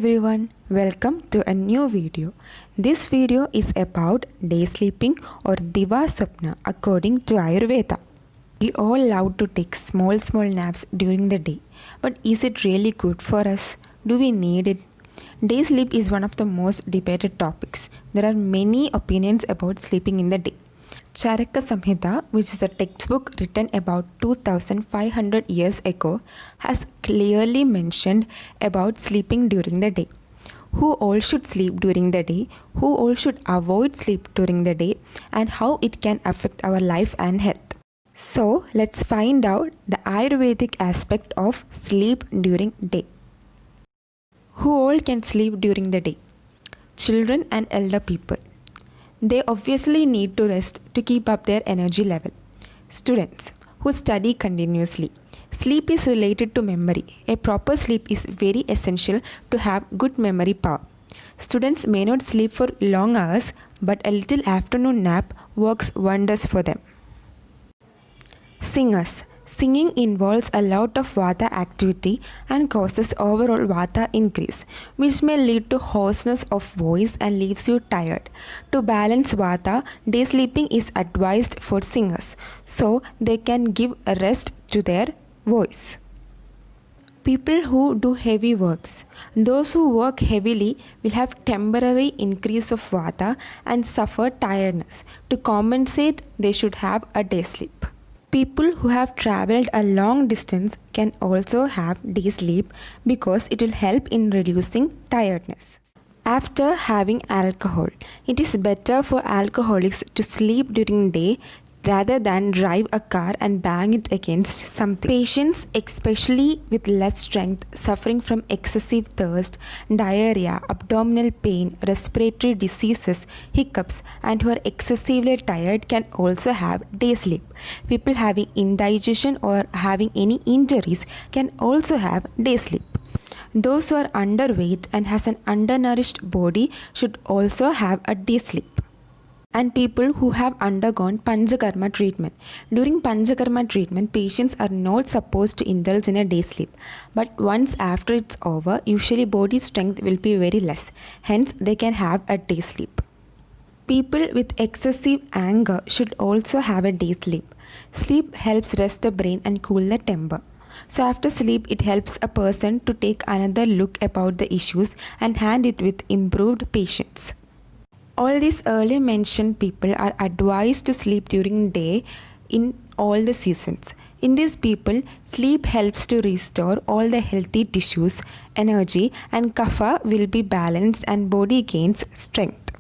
everyone, welcome to a new video. This video is about day sleeping or Diva Swapna according to Ayurveda. We all love to take small naps during the day, but is it really good for us? Do we need it? Day sleep is one of the most debated topics. There are many opinions about sleeping in the day. Charaka Samhita, which is a textbook written about 2500 years ago, has clearly mentioned about sleeping during the day. Who all should sleep during the day, who all should avoid sleep during the day, and how it can affect our life and health. So, let's find out the Ayurvedic aspect of sleep during day. Who all can sleep during the day? Children and elder people. They obviously need to rest to keep up their energy level. Students who study continuously. Sleep is related to memory. A proper sleep is very essential to have good memory power. Students may not sleep for long hours, but a little afternoon nap works wonders for them. Singers. Singing involves a lot of Vata activity and causes overall Vata increase, which may lead to hoarseness of voice and leaves you tired. To balance Vata, day sleeping is advised for singers, so they can give a rest to their voice. People who do heavy works. Those who work heavily will have temporary increase of Vata and suffer tiredness. To compensate, they should have a day sleep. People who have traveled a long distance can also have day sleep because it will help in reducing tiredness. After having alcohol, it is better for alcoholics to sleep during day rather than drive a car and bang it against something. Patients, especially with less strength, suffering from excessive thirst, diarrhea, abdominal pain, respiratory diseases, hiccups, and who are excessively tired can also have day sleep. People having indigestion or having any injuries can also have day sleep. Those who are underweight and has an undernourished body should also have a day sleep. And people who have undergone Panchakarma treatment. During Panchakarma treatment, patients are not supposed to indulge in a day sleep. But once after it's over, usually body strength will be very less. Hence, they can have a day sleep. People with excessive anger should also have a day sleep. Sleep helps rest the brain and cool the temper. So after sleep, it helps a person to take another look about the issues and hand it with improved patience. All these earlier mentioned people are advised to sleep during day in all the seasons. In these people, sleep helps to restore all the healthy tissues, energy, and kapha will be balanced and body gains strength.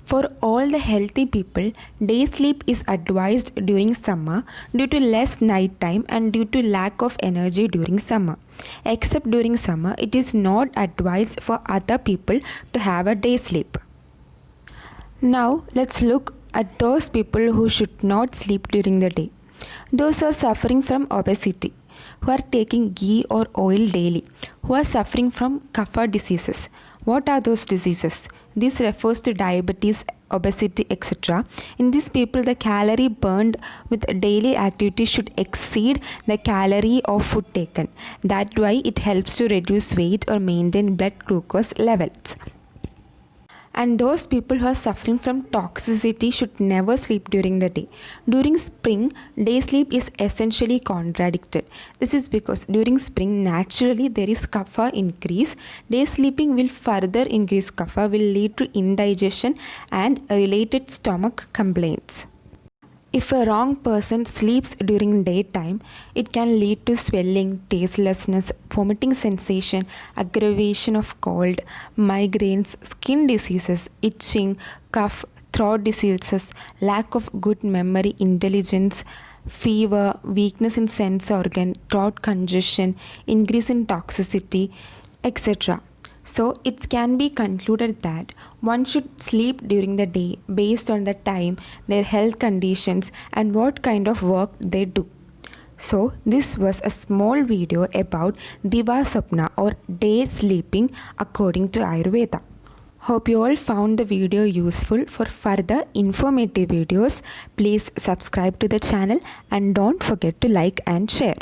For all the healthy people, day sleep is advised during summer due to less night time and due to lack of energy during summer. Except during summer, it is not advised for other people to have a day sleep. Now let's look at those people who should not sleep during the day. Those who are suffering from obesity, who are taking ghee or oil daily, who are suffering from kapha diseases. What are those diseases? This refers to diabetes, obesity, etc. In these people, the calorie burned with daily activity should exceed the calorie of food taken. That's why it helps to reduce weight or maintain blood glucose levels. And those people who are suffering from toxicity should never sleep during the day. During spring, day sleep is essentially contradicted. This is because during spring, naturally there is kapha increase. Day sleeping will further increase kapha, will lead to indigestion and related stomach complaints. If a wrong person sleeps during daytime, it can lead to swelling, tastelessness, vomiting sensation, aggravation of cold, migraines, skin diseases, itching, cough, throat diseases, lack of good memory, intelligence, fever, weakness in sense organ, throat congestion, increase in toxicity, etc. So it can be concluded that one should sleep during the day based on the time, their health conditions, and what kind of work they do. So this was a small video about Diva Swapna or day sleeping according to Ayurveda. Hope you all found the video useful. For further informative videos, please subscribe to the channel and don't forget to like and share.